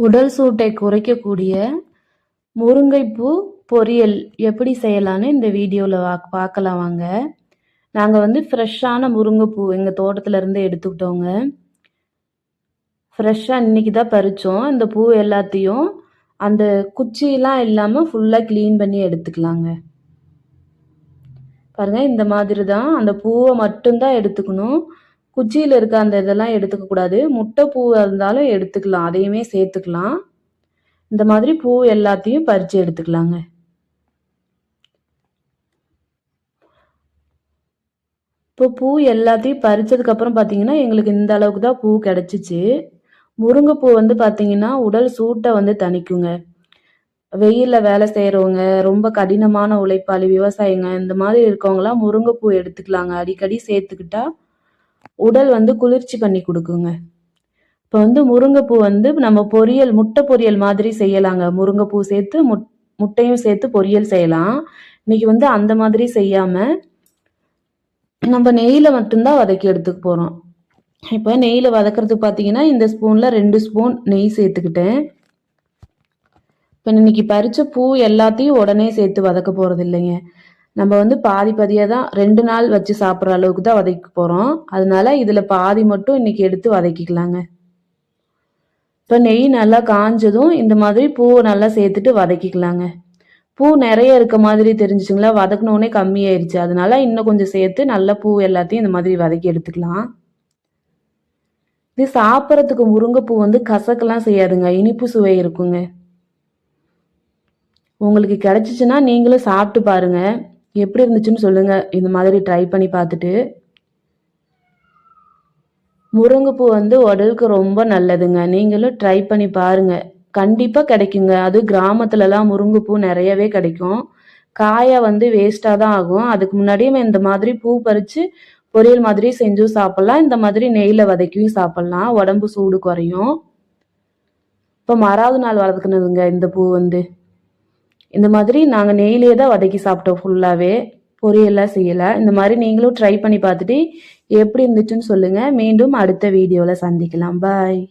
உடல் சூட்டை குறைக்கக்கூடிய முருங்கைப்பூ பொரியல் எப்படி செய்யலான்னு இந்த வீடியோவில் பார்க்கலாம் வாங்க. நாங்கள் வந்து ஃப்ரெஷ்ஷான முருங்கைப்பூ எங்கள் தோட்டத்துலேருந்து எடுத்துக்கிட்டோங்க. ஃப்ரெஷ்ஷாக இன்றைக்கி தான் பறித்தோம். இந்த பூ எல்லாத்தையும் அந்த குச்சியெலாம் இல்லாமல் ஃபுல்லாக க்ளீன் பண்ணி எடுத்துக்கலாங்க. பாருங்கள், இந்த மாதிரி தான் அந்த பூவை மட்டும்தான் எடுத்துக்கணும். குச்சியில் இருக்க அந்த இதெல்லாம் எடுத்துக்கக்கூடாது. முட்டை பூ இருந்தாலும் எடுத்துக்கலாம், அதையுமே சேர்த்துக்கலாம். இந்த மாதிரி பூ எல்லாத்தையும் பறித்து எடுத்துக்கலாங்க. இப்போ பூ எல்லாத்தையும் பறித்ததுக்கப்புறம் பார்த்தீங்கன்னா எங்களுக்கு இந்த அளவுக்கு தான் பூ கிடச்சிச்சு. முருங்கைப்பூ வந்து பார்த்தீங்கன்னா உடல் சூட்டை வந்து தணிக்குங்க. வெயிலில் வேலை செய்கிறவங்க, ரொம்ப கடினமான உழைப்பாளி, விவசாயிங்க இந்த மாதிரி இருக்கவங்களாம் முருங்கைப்பூ எடுத்துக்கலாங்க. அடிக்கடி சேர்த்துக்கிட்டா உடல் வந்து குளிர்ச்சி பண்ணி கொடுக்குங்க. இப்போ வந்து முருங்கைப்பூ வந்து நம்ம பொரியல், முட்டை பொரியல் மாதிரி செய்யலாங்க. முருங்கைப்பூ சேர்த்து முட்டையும் சேர்த்து பொரியல் செய்யலாம். இன்னைக்கு வந்து அந்த மாதிரி செய்யாமல் நம்ம நெய்யில் மட்டும்தான் வதக்கி எடுத்துக்க போகிறோம். இப்போ நெய்யில் வதக்கிறதுக்கு பார்த்தீங்கன்னா இந்த ஸ்பூனில் 2 ஸ்பூன் நெய் சேர்த்துக்கிட்டேன். இப்போ இன்னைக்கு பறித்த பூ எல்லாத்தையும் உடனே சேர்த்து வதக்க போகிறது இல்லைங்க. நம்ம வந்து பாதி பாதியாக தான் 2 நாள் வச்சு சாப்பிட்ற அளவுக்கு தான் வதக்க போகிறோம். அதனால இதில் பாதி மட்டும் இன்னைக்கு எடுத்து வதக்கிக்கலாங்க. இப்போ நெய் நல்லா காஞ்சதும் இந்த மாதிரி பூவை நல்லா சேர்த்துட்டு வதக்கிக்கலாங்க. பூ நிறைய இருக்க மாதிரி தெரிஞ்சிச்சுங்களா, வதக்கினோடனே கம்மியாயிருச்சு. அதனால இன்னும் கொஞ்சம் சேர்த்து நல்லா பூ எல்லாத்தையும் இந்த மாதிரி வதக்கி எடுத்துக்கலாம். இது சாப்பிட்றதுக்கு முருங்கைப்பூ வந்து கசக்கெல்லாம் செய்யாதுங்க, இனிப்பு சுவை இருக்குங்க. உங்களுக்கு கிடைச்சிச்சுன்னா நீங்களும் சாப்பிட்டு பாருங்க, எப்படி இருந்துச்சுன்னு சொல்லுங்க. இந்த மாதிரி ட்ரை பண்ணி பார்த்துட்டு. முருங்கைப்பூ வந்து உடலுக்கு ரொம்ப நல்லதுங்க. நீங்களும் ட்ரை பண்ணி பாருங்க, கண்டிப்பாக கிடைக்குங்க. அது கிராமத்துலலாம் முருங்கைப்பூ நிறையவே கிடைக்கும். காயை வந்து வேஸ்ட்டாக தான் ஆகும். அதுக்கு முன்னாடியே இந்த மாதிரி பூ பறித்து பொரியல் மாதிரி செஞ்சும் சாப்பிட்லாம். இந்த மாதிரி நெய்யில் வதக்கியும் சாப்பிட்லாம். உடம்பு சூடு குறையும். இப்போ மறாவது நாள் வதக்குனதுங்க இந்த பூ வந்து. இந்த மாதிரி நாங்கள் நெய்யிலே தான் வதக்கி சாப்பிட்டோம் ஃபுல்லாகவே, பொரியெல்லாம் செய்யலை. இந்த மாதிரி நீங்களும் ட்ரை பண்ணி பார்த்துட்டு எப்படி இருந்துச்சுன்னு சொல்லுங்கள். மீண்டும் அடுத்த வீடியோவில் சந்திக்கலாம். பாய்.